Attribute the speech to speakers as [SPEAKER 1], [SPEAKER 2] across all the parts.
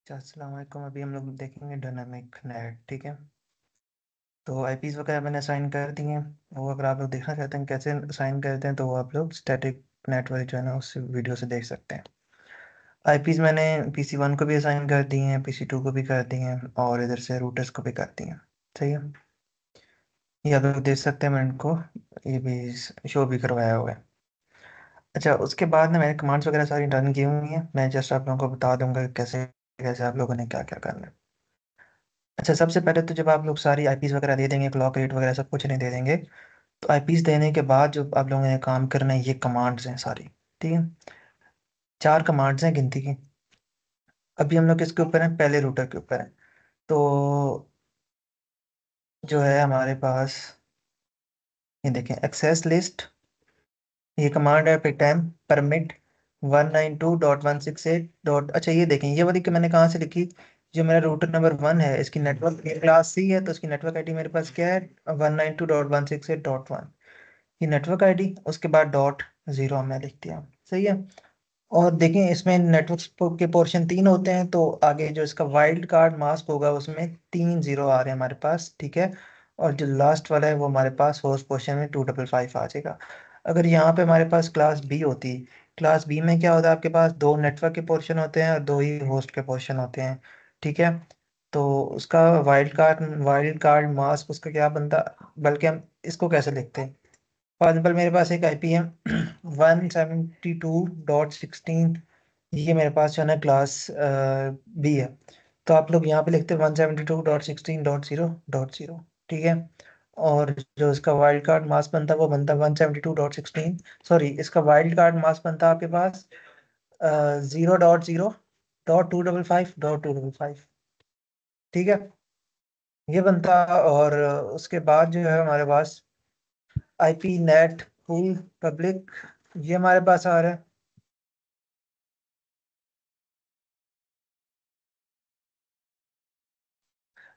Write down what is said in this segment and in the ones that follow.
[SPEAKER 1] अस्सलाम वालेकुम। अभी हम लोग देखेंगे डायनामिक नेट। ठीक है, तो आईपीज वगैरह मैंने असाइन कर दिए हैं। वो अगर आप लोग देखना चाहते हैं कैसे असाइन करते हैं तो वो आप लोग स्टैटिक नेट वाली जो है ना उस वीडियो से देख सकते हैं। आईपीज मैंने PC1 को भी असाइन कर दिए हैं, PC2 को भी कर दिए हैं और इधर से रूटर्स को भी कर दिए हैं। सही है, ये आप लोग देख सकते हैं। मैं इनको ये भी शो भी करवाया हुआ है। अच्छा, उसके बाद ना मैंने कमांड्स वगैरह सारी रन की हुई हैं। मैं जस्ट आप लोगों को बता दूंगा कि कैसे कैसे आप लोगों ने क्या क्या करना है। अच्छा, सबसे पहले तो जब आप लोग सारी आईपीस वगैरह दे देंगे, क्लॉक रेट वगैरह सब कुछ नहीं दे देंगे, तो आईपीस देने के बाद जो आप लोगों ने काम करना है, ये कमांड्स हैं सारी। ठीक है, 4 कमांड्स हैं गिनती की। अभी हम लोग किसके ऊपर हैं? पहले रूटर के ऊपर हैं। तो जो है हमारे पास, ये देखें, एक्सेस लिस्ट, ये कमांड है पे टाइम परमिट 192.168 डॉट। अच्छा, ये देखें, ये वाली कि मैंने कहाँ से लिखी? जो मेरा रूटर नंबर 1 है, इसकी नेटवर्क क्लास सी है, तो इसकी नेटवर्क आईडी मेरे पास क्या है? 192.168.1। ये नेटवर्क आईडी, उसके बाद डॉट जीरो हमने लिख दिया। सही है। और देखें, इसमें नेटवर्क के पोर्शन 3 होते हैं, तो आगे जो इसका वाइल्ड कार्ड मास्क होगा उसमें 3 जीरो आ रहे हैं हमारे पास। ठीक है, और जो लास्ट वाला है वो हमारे पास होस्ट पोर्शन में 255 आ जाएगा। अगर यहाँ पे हमारे पास क्लास बी होती, क्लास बी में क्या होता है? आपके पास 2 नेटवर्क के पोर्शन होते हैं और 2 ही होस्ट के पोर्शन होते हैं। ठीक है, तो उसका वाइल्ड कार्ड मास्क उसका क्या बनता? बल्कि हम इसको कैसे लिखते हैं? फॉर एग्जाम्पल, मेरे पास एक आईपी है 172.16। ये मेरे पास जो है ना क्लास बी है। तो आप लोग यहाँ पे लिखते हैं 172.16.0.0। ठीक है, और जो इसका वाइल्ड कार्ड मास्क बनता है वो बनता है 172.16, सॉरी, इसका वाइल्ड कार्ड मास्क बनता है आपके पास 0.0.255.255। ठीक है, ये बनता है। और उसके बाद जो है हमारे पास आईपी नेट फुल पब्लिक, ये हमारे पास आ रहा है।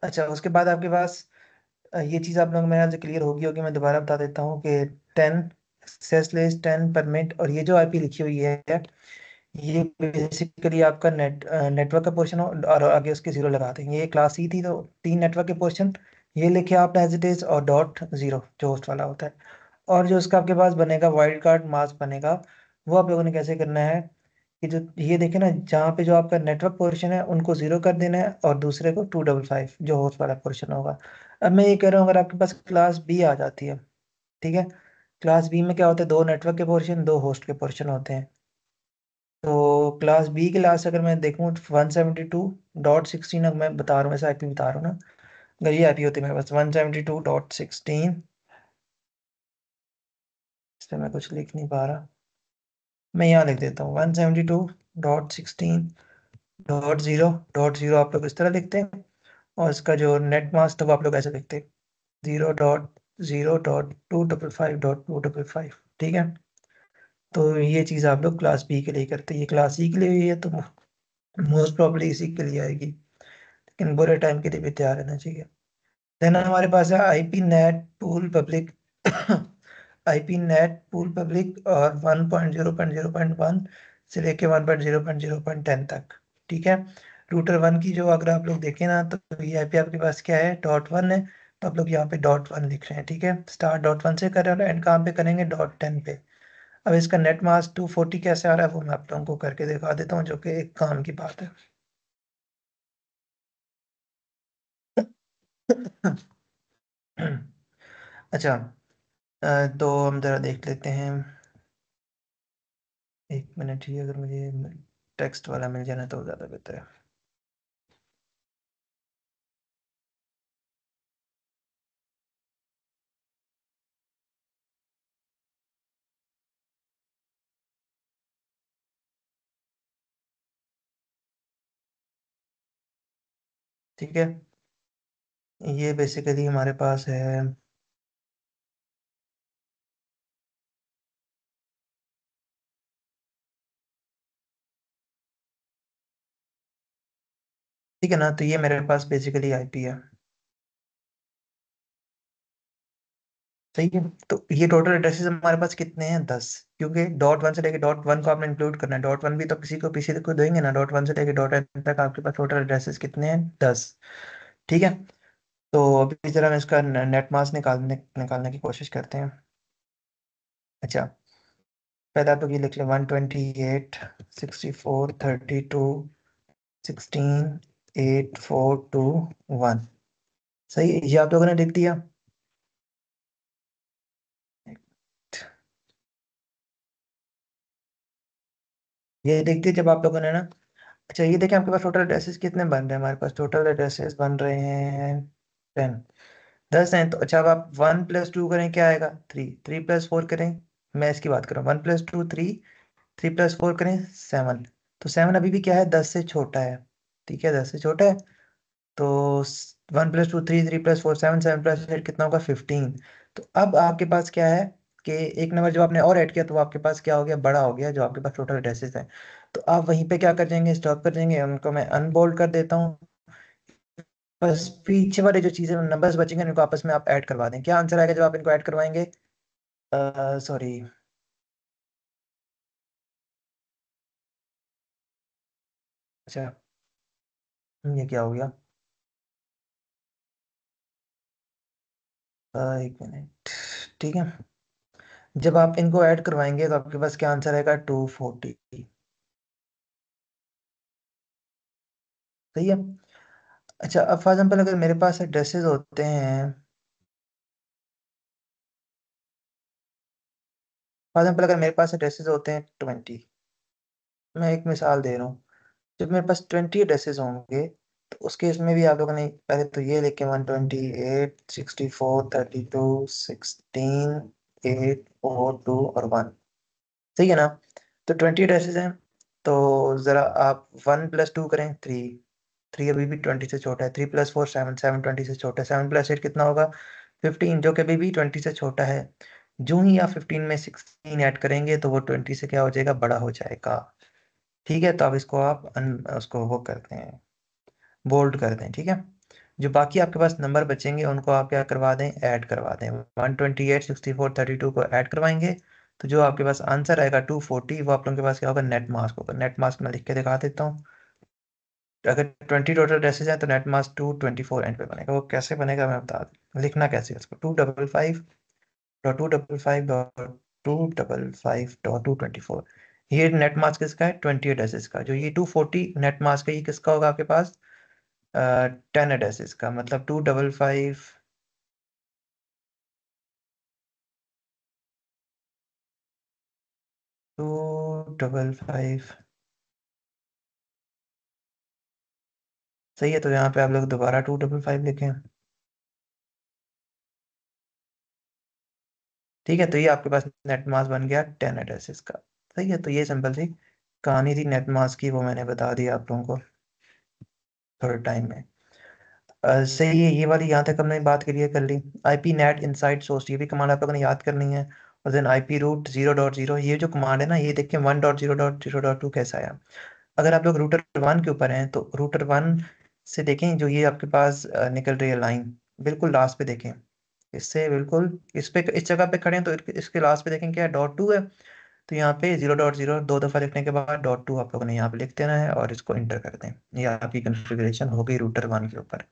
[SPEAKER 1] अच्छा, उसके बाद आपके पास ये चीज़ आप लोग मेरे यहाँ से क्लियर होगी मैं दोबारा बता देता हूँ कि 10 एक्सेस लिस्ट, 10 परमिट, और ये जो आईपी लिखी हुई है ये बेसिकली आपका नेटवर्क का पोर्शन हो, और आगे उसके जीरो लगा देंगे। ये क्लास सी थी, तो 3 नेटवर्क के पोर्शन ये लिखे आपने एज इट इज, और डॉट जीरो जो होस्ट वाला होता है। और जो उसका आपके पास बनेगा वाइल्ड कार्ड मास्क बनेगा, वो आप लोगों ने कैसे करना है कि जो ये देखे ना, जहाँ पे जो आपका नेटवर्क पोर्शन है उनको जीरो कर देना है और दूसरे को 255 जो होस्ट वाला पोर्शन होगा। अब मैं ये कह रहा हूँ, अगर आपके पास क्लास बी आ जाती है, ठीक है, क्लास बी में क्या होता है? 2 नेटवर्क के पोर्शन, 2 होस्ट के पोर्शन होते हैं। तो क्लास बी के लास्ट अगर मैं देखूँ 172.16, अगर मैं बता रहा हूँ, ऐसा आईपी बता रहा हूँ ना, अगर ये आईपी होती है मेरे पास 172.16, इस पर मैं कुछ लिख नहीं पा रहा, मैं यहाँ लिख देता हूँ 172.16.0.0। आप लोग इस तरह लिखते हैं, और इसका जो नेट मास्क वो आप लोग ऐसे लिखते हैं 0.0.255.255। ठीक है, तो ये चीज़ आप लोग क्लास बी के लिए करते हैं। ये क्लास सी के लिए हुई है, तो मोस्ट प्रॉब्ली इसी के लिए आएगी, लेकिन बुरे टाइम के लिए भी तैयार रहना चाहिए। देन हमारे पास है IP net pool public IP net pool public, और 1.0.0.1 से लेके 1.0.0.10 तक। ठीक है, रूटर 1 की जो अगर आप लोग देखें ना, तो ये आईपी आपके पास क्या है? .1 है, तो आप लोग यहाँ पे .1 लिख रहे हैं। ठीक है, स्टार्ट .1 से कर रहे हैं और एंड कहाँ पे करेंगे? .10 पे। अब इसका नेट मास्क 240 कैसे आ रहा है वो मैं आप लोगों को करके दिखा देता हूँ, जो कि एक काम की बात है। अच्छा, तो हम ज़रा देख लेते हैं। एक मिनट ही, अगर मुझे टेक्स्ट वाला मिल जाना तो ज़्यादा बेहतर है। ठीक है, ये बेसिकली हमारे पास है। ठीक है ना, तो ये मेरे पास बेसिकली आईपी है। सही है। तो ये टोटल एड्रेसेस हमारे पास कितने हैं? 10। क्योंकि डॉट वन से लेके डॉट वन को आपने इंक्लूड करना है, डॉट वन भी तो किसी को देंगे ना, डॉट वन से लेके डॉट एन तक आपके पास टोटल एड्रेसेस कितने हैं? 10। ठीक है। तो अभी जरा हम इसका नेट मास निकालने की कोशिश करते हैं। अच्छा, पहले आप लोग ये लिख लें, 128, 64, 32, 16, 8, 4, 2, 1। सही है, ये आप लोगों ने लिख दिया। ये लिख दिया जब आप लोगों ने ना। अच्छा, ये देखें आपके पास टोटल एड्रेसेस कितने बन रहे हैं? हमारे पास टोटल एड्रेसेस बन रहे हैं 10। 10 हैं। तो अच्छा, अब आप 1 + 2 करें, क्या आएगा? 3। 3 + 4 करें, मैं इसकी बात कर रहा हूँ, 1 + 2 3। 3 + 4 करें 7। तो 7 अभी भी क्या है? 10 से छोटा है। ठीक है, 10 से छोटा है। तो 1 + 2 3, 3 + 4 7, 7 + 8 कितना होगा? 15। तो अब आपके पास क्या है कि एक नंबर जो आपने और ऐड किया, तो वो आपके पास क्या हो गया? बड़ा हो गया, जो आपके पास टोटल एड्रेसेस है। तो आप वहीं पे क्या कर जाएंगे? स्टॉप कर जाएंगे, उनको मैं अनबोल्ड कर देता हूँ। बस पीछे वाले जो चीजें नंबर्स बचेंगे उनको आपस में आप ऐड करवा दें। क्या आंसर आएगा जब आप इनको ऐड करवाएंगे? सॉरी, अच्छा, ये क्या हो गया? 1 मिनट। ठीक है, जब आप इनको ऐड करवाएंगे तो आपके पास क्या आंसर आएगा? 240। सही है। अच्छा, अब फॉर एग्जाम्पल अगर मेरे पास एड्रेसेस होते हैं, फॉर एग्जाम्पल अगर मेरे पास एड्रेसेस होते हैं 20, मैं एक मिसाल दे रहा हूँ। जब मेरे पास 20 एड्रेसेस होंगे, तो उस केस में भी आप लोगों ने पहले तो ये लिखे 128, 64, 32, 16, 8, 4, 2 और 1। सही है ना? तो 20 एड्रेसेस हैं। तो ज़रा आप 1 + 2 करें, 3। 3 अभी भी 20 से छोटा है। 3 + 4 7, 7 20 से छोटा है। 7 + 8 कितना होगा? 15, जो कि अभी भी 20 से छोटा है। जो ही आप 15 में 16 ऐड करेंगे तो वो 20 से क्या हो जाएगा? बड़ा हो जाएगा। ठीक है, तो अब इसको आप उसको वो करते हैं, बोल्ड कर दें। ठीक है, जो बाकी आपके पास नंबर बचेंगे उनको आप क्या करवा दें? ऐड करवा दें। 128, 64, 32 को ऐड करवाएंगे, तो जो आपके पास आंसर आएगा 240, वो आप लोगों के पास क्या होगा? नेट मास्क होगा। नेट मास्क मैं लिख के दिखा देता हूँ। अगर 20 टोटल ड्रेसेज हैं तो नेट मास्क 224 एंड पे बनेगा। वो कैसे बनेगा मैं बता दूँ, लिखना कैसे है उसको? 255.255.255.224। ये नेट मास्क किसका है? 20 एड्रेसेस का। जो ये 240 नेट मास्क है, ये किसका होगा आपके पास? 10 एड्रेसेस का, मतलब 255। 255। सही है, तो यहाँ पे आप लोग दोबारा 255 लिखें। ठीक है, तो ये आपके पास नेट मास बन गया 10 एड्रेसेस का। सही है, तो ये सिंपल सी कहानी थी नेट मास की, वो मैंने बता दी आप लोगों को थोड़े टाइम में। सही है, ये वाली यहाँ तक हमने बात क्लियर कर ली। आईपी नेट इनसाइड सोर्स, ये भी कमांड आप लोगों ने याद करनी है। और देन आईपी रूट 0.0, ये जो कमांड है ना, ये देखिए 1.0.0.2 कैसा आया। अगर आप लोग रूटर वन के ऊपर हैं तो रूटर वन से देखें, जो ये आपके पास निकल रही है लाइन, बिल्कुल लास्ट पे देखें। इससे बिल्कुल इस जगह पे खड़े हैं तो इसके लास्ट पे देखें क्या है? .2 है। तो यहाँ पे 0.0 दो दफा लिखने के बाद .2 आप लोगों ने यहाँ पे लिख देना है और इसको इंटर कर दें। ये आपकी कॉन्फ़िगरेशन हो गई रूटर वन के ऊपर।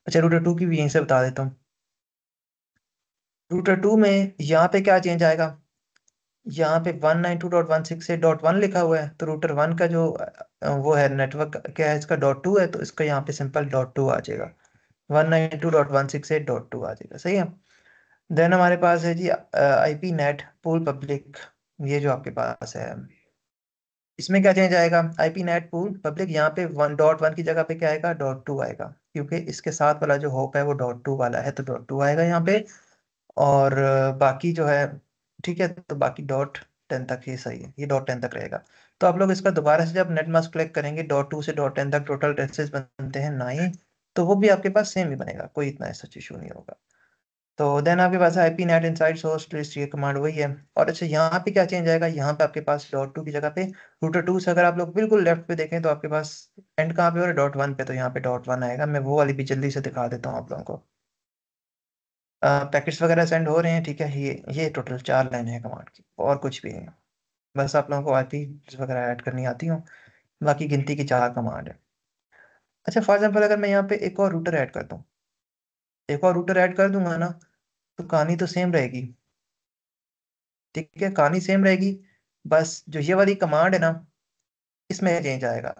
[SPEAKER 1] अच्छा, रूटर टू की भी यहीं से बता देता हूँ। रूटर टू में यहाँ पे क्या चेंज आएगा? यहाँ पे 192.168.1 लिखा हुआ है, तो रूटर वन का जो वो है नेटवर्क क्या है इसका? .2 है, तो इसका यहाँ पे सिंपल .2 आ जाएगा। 192.168.2 आ जाएगा। सही है। देन हमारे पास है जी आईपी नेट पूल पब्लिक, ये जो आपके पास है, इसमें क्या चेंज आएगा? आईपी नेट पूल पब्लिक, यहाँ पे 1.1 की जगह पे क्या आएगा? .2 आएगा, क्योंकि इसके साथ वाला जो होप है वो .2 वाला है, तो .2 आएगा यहाँ पे। और बाकी जो है, ठीक है, तो बाकी .10 तक ही सही है, ये .10 तक रहेगा। तो आप लोग इसका दोबारा से जब नेट मास्क कलेक्ट करेंगे, .2 से .10 तक टोटल ड्रेसेस बनते हैं 9, तो वो भी आपके पास सेम ही बनेगा, कोई इतना ऐसा इशू नहीं होगा। तो देन आपके पास IP net inside source list, ये कमांड वही है। और अच्छा, यहाँ पे क्या चेंज आएगा? यहाँ पे आपके पास .2 की जगह पे रूटर टू से अगर आप लोग बिल्कुल लेफ्ट पे देखें तो आपके पास एंड कहाँ पे हो रहा है? .1 पे, तो यहाँ पे .1 आएगा। मैं वो वाली भी जल्दी से दिखा देता हूँ आप लोगों को। पैकेट्स वगैरह सेंड हो रहे हैं, ठीक है। ये टोटल 4 लाइन है कमांड की, और कुछ भी नहीं है। बस आप लोगों को आईपी वगैरह ऐड करनी आती हो, बाकी गिनती की 4 कमांड है। अच्छा, फॉर एग्जाम्पल अगर मैं यहाँ पे एक और रूटर ऐड कर दूँ, एक और रूटर ऐड कर दूंगा ना, तो कहानी तो सेम रहेगी। ठीक है, कहानी सेम रहेगी। बस जो ये वाली कमांड है ना, इसमें चेंज आएगा।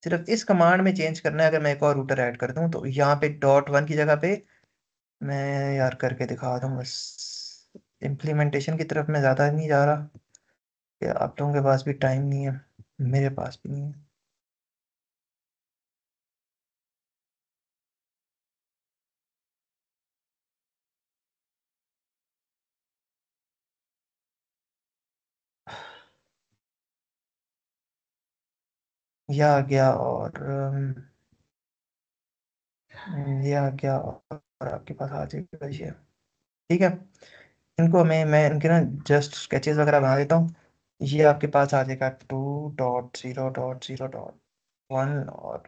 [SPEAKER 1] सिर्फ इस कमांड में चेंज करना है। अगर मैं एक और रूटर ऐड कर दूं तो यहाँ पे .1 की जगह पे मैं यार करके दिखा दूं बस। इम्प्लीमेंटेशन की तरफ मैं ज़्यादा नहीं जा रहा, कि आप लोगों के पास भी टाइम नहीं है, मेरे पास भी नहीं है। यह आ गया, और ये आ गया, और आपके पास आ जाएगा ये। ठीक है, इनको मैं इनके ना जस्ट स्केचेस वगैरह बना देता हूँ। ये आपके पास आ जाएगा 2.0.0.1, और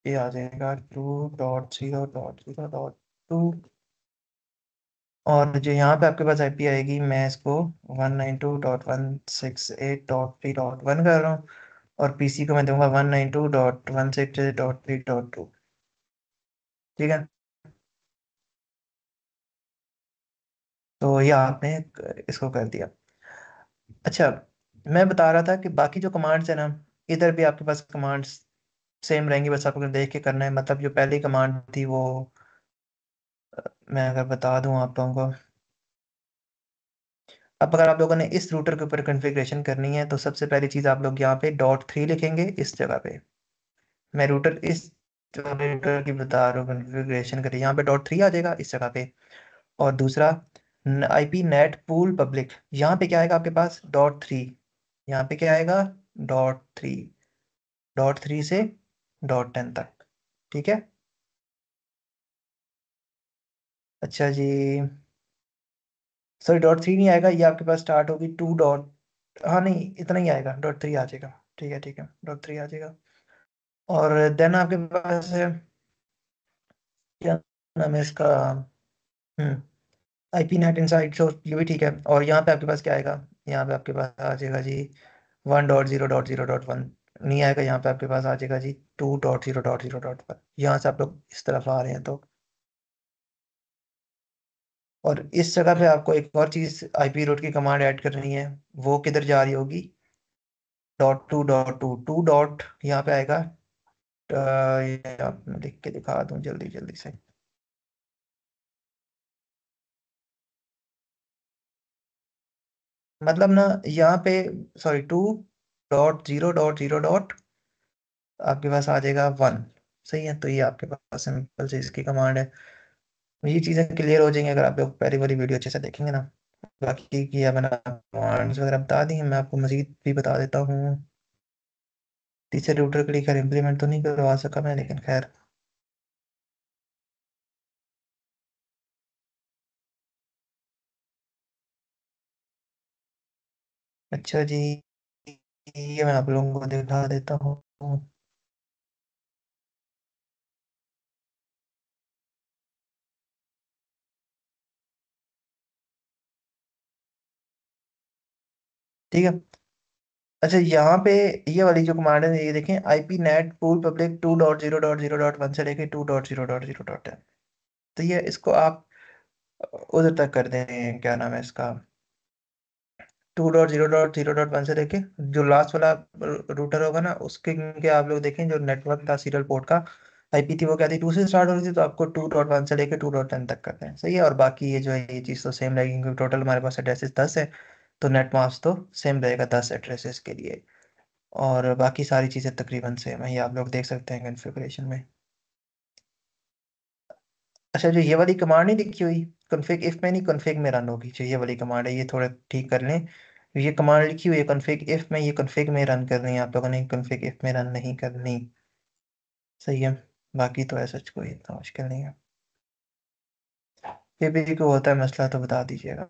[SPEAKER 1] ये आ जाएगा 2.0.0.0.2। और जो यहाँ पे आपके पास आईपी आएगी, मैं इसको 192.168.3.1 कर रहा हूँ, और पीसी को मैं दूंगा 192.168.3.2। ठीक है, तो ये आपने इसको कर दिया। अच्छा, मैं बता रहा था कि बाकी जो कमांड्स है ना, इधर भी आपके पास कमांड्स सेम रहेंगी, बस आपको देख के करना है। मतलब जो पहली कमांड थी वो, मैं अगर बता दूं आप लोगों को, अब अगर आप लोगों ने इस रूटर के ऊपर कॉन्फ़िगरेशन करनी है, तो सबसे पहली चीज़ आप लोग यहाँ पे .3 लिखेंगे इस जगह पे। मैं रूटर इस जो रूटर की बता रहा हूँ कॉन्फ़िगरेशन करिए, यहाँ पे .3 आ जाएगा इस जगह पे। और दूसरा, आईपी नेट पूल पब्लिक, यहाँ पे क्या आएगा आपके पास .3, यहाँ पे क्या आएगा .3, .3 से .10 तक। ठीक है, अच्छा जी। सॉरी, .3 नहीं आएगा, ये आपके पास स्टार्ट होगी 2 डॉट, हाँ नहीं इतना ही आएगा, .3 आ जाएगा। ठीक है, ठीक है, .3 आ जाएगा। और देन आपके पास है, क्या नाम है इसका, हम्म आईपी नेट इनसाइड, सो ये भी ठीक है। और यहाँ पे आपके पास क्या आएगा, यहाँ पे आपके पास आ जाएगा जी 1.0.0.1, नहीं आएगा। यहाँ पे आपके पास आ जाएगा जी 2.0.0.1। यहाँ से आप लोग इस तरफ आ रहे हैं तो, और इस जगह पे आपको एक और चीज आईपी रूट की कमांड ऐड करनी है। वो किधर जा रही होगी, .2.2 डॉट यहाँ पे आएगा। ये आप मैं लिख के दिखा दूं जल्दी जल्दी से। मतलब ना, यहाँ पे सॉरी 2.0.0. आपके पास आ जाएगा 1। सही है, तो ये आपके पास सिंपल से इसकी कमांड है। ये चीज़ें क्लियर हो जाएंगी अगर आप लोग पहली वाली वीडियो अच्छे से देखेंगे ना। बाकी की मैंने कमांड्स वगैरह बता दी हैं, मैं आपको मजीद भी बता देता हूँ। तीसरे रूटर के लिए खैर इम्प्लीमेंट तो नहीं करवा सका मैं, लेकिन खैर। अच्छा जी, ये मैं आप लोगों को दिखा देता हूँ। ठीक है, अच्छा यहाँ पे ये वाली जो कमांड है, ये देखें, आईपी नेट पूल पब्लिक 2.0.0.1 से लेके 2.0.0.10। तो ये इसको आप उधर तक कर दें, क्या नाम है इसका, 2.0.0.1 से लेके जो लास्ट वाला रूटर होगा ना, उसके के आप लोग देखें, जो नेटवर्क था सीरियल पोर्ट का आईपी थी, वो क्या थी, 2 से स्टार्ट हो रही थी। तो आपको 2.1 से लेके 2.10 तक करते हैं। सही है, और बाकी ये जो है ये चीज़ तो सेम रहेगी, क्योंकि टोटल हमारे पास एड्रेसेस 10 है। तो नेट मास्क तो सेम रहेगा 10 एड्रेसेस के लिए। और बाकी सारी चीज़ें तकरीबन सेम है, ये आप लोग देख सकते हैं कॉन्फ़िगरेशन में। अच्छा, जो ये वाली कमांड नहीं लिखी हुई कॉन्फ़िग इफ में, नहीं कॉन्फ़िग में रन होगी। जो ये वाली कमांड है, ये थोड़ा ठीक कर लें। ये कमांड लिखी हुई है कॉन्फ़िग इफ में, ये कॉन्फ़िग में रन करनी है आप लोगों ने, कॉन्फ़िग इफ में रन नहीं करनी। सही है, बाकी तो ऐसा कोई इतना मुश्किल नहीं है। फिर भी को होता है मसला तो बता दीजिएगा।